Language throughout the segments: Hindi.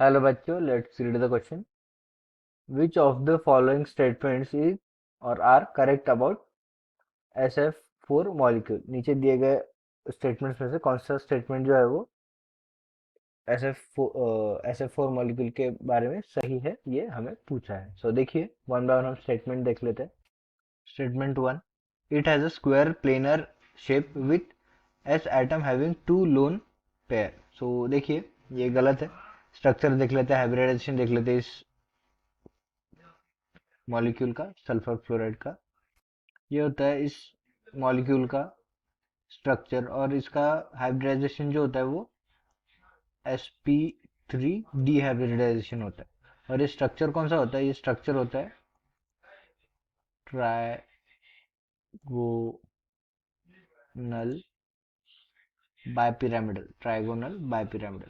हेलो बच्चों, let's read the question. Which of the following statements is or are correct about SF4 molecule. नीचे दिए गए स्टेटमेंट्स में से कौन सा स्टेटमेंट जो है वो SF4 मॉलिक्यूल के बारे में सही है, ये हमें पूछा है. सो देखिए, वन बाय वन हम स्टेटमेंट देख लेते हैं. Statement one, it has a square planar shape with S atom having two lone pair. So देखिए, ये गलत है. स्ट्रक्चर देख लेते हैं, हाइब्रिडाइजेशन देख लेते हैं इस मॉलिक्यूल का, सल्फर फ्लोराइड का. ये होता है इस मॉलिक्यूल का स्ट्रक्चर, और इसका हाइब्रिडाइजेशन जो होता है वो sp3 हाइब्रिडाइजेशन होता है. और ये स्ट्रक्चर कौन सा होता है? ये स्ट्रक्चर होता है trigonal bipyramidal. Trigonal bipyramidal.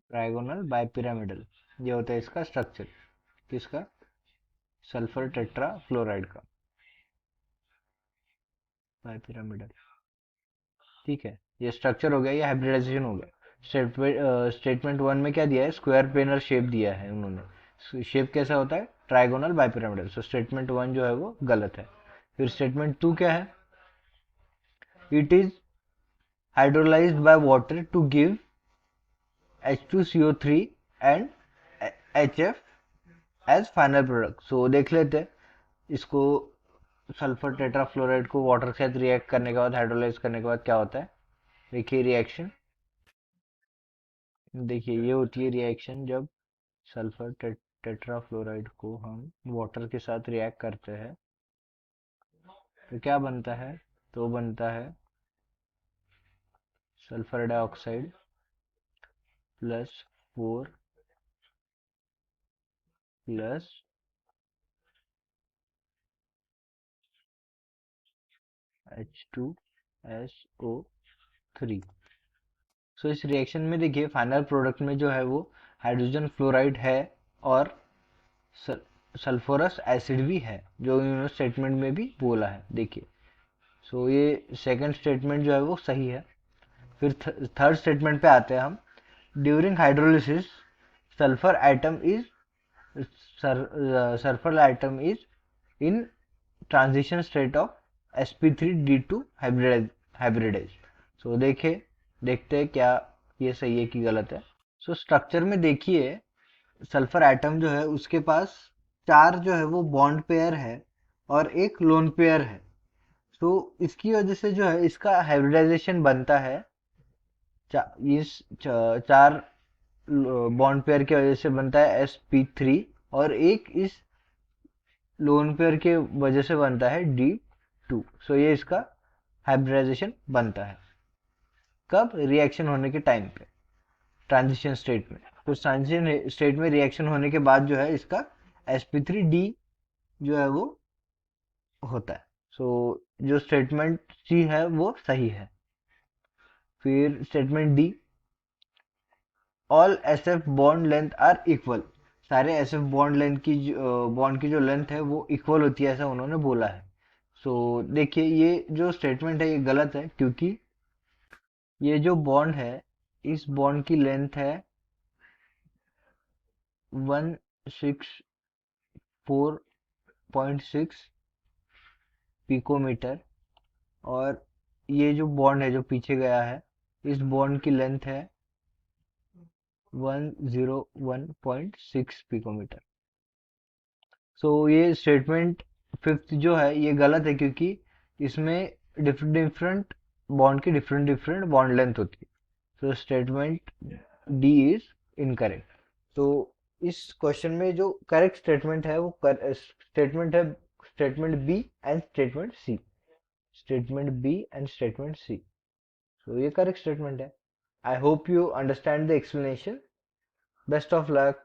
Trigonal bipyramidal, ये होता है इसका स्ट्रक्चर. किसका? सल्फर टेट्रा फ्लोराइड का बाइपिरामिडल. ठीक है, ये स्ट्रक्चर हो गया, ये हाइब्रिडाइजेशन हो गया. स्टेटमेंट वन में क्या दिया है? स्क्वायर प्लेनर शेप दिया है उन्होंने. शेप कैसा होता है? Trigonal bipyramidal. So statement one जो है वो गलत है. फिर स्टेटमेंट टू क्या है? It is hydrolysed by water to give H2CO3 and HF as final product. So देख लेते हैं इसको. सल्फर टेट्राफ्लोराइड को वाटर के साथ रिएक्ट करने के बाद, हाइड्रोलाइज करने के बाद क्या होता है? देखिए रिएक्शन. देखिए, ये होती है रिएक्शन जब सल्फर टेट्राफ्लोराइड को हम वाटर के साथ रिएक्ट करते हैं तो क्या बनता है? तो बनता है सल्फर डाइऑक्साइड +4 प्लस H2SO3. सो इस रिएक्शन में देखिए, फाइनल प्रोडक्ट में जो है वो हाइड्रोजन फ्लोराइड है और सल्फोरस एसिड भी है, जो इन्होंने स्टेटमेंट में भी बोला है. देखिए, सो ये सेकंड स्टेटमेंट जो है वो सही है. फिर थर्ड स्टेटमेंट पे आते हैं हम. During hydrolysis sulphur atom is sulphur atom is in transition state of sp3d2 hybridise. So देखते हैं क्या ये सही है कि गलत है. सो स्ट्रक्चर में देखिए, सल्फर एटम जो है उसके पास चार जो है वो बॉन्ड पेयर है और एक लोन पेयर है. तो इसकी वजह से जो है इसका हाइब्रिडाइजेशन बनता है. चार बॉन्ड पेयर की वजह से बनता है sp3, और एक इस लोन पेयर के वजह से बनता है D2. सो ये इसका हाइब्रिडाइजेशन बनता है. कब? रिएक्शन होने के टाइम पे, ट्रांजिशन स्टेट में. तो ट्रांजिशन स्टेट में रिएक्शन होने के बाद जो है इसका sp3d जो है वो होता है. सो जो स्टेटमेंट सी है वो सही है. फिर statement D, all SF bond length are equal. सारे SF बॉन्ड की जो लेंथ है वो इक्वल होती है, ऐसा उन्होंने बोला है. सो देखिए, ये जो स्टेटमेंट है ये गलत है, क्योंकि ये जो बॉन्ड है, इस बॉन्ड की लेंथ है 164.6 पिकोमीटर, और ये जो बॉन्ड है जो पीछे गया है, इस बॉन्ड की लेंथ है 101.6 पिकोमीटर. सो ये स्टेटमेंट फिफ्थ जो है ये गलत है, क्योंकि इसमें डिफरेंट डिफरेंट बॉन्ड की डिफरेंट डिफरेंट बॉन्ड लेंथ होती है. So statement D is incorrect. तो इस क्वेश्चन में जो करेक्ट स्टेटमेंट है वो स्टेटमेंट है statement B and statement C. Statement B and statement C. So ये करेक्ट स्टेटमेंट है. I hope you understand the explanation. Best of luck.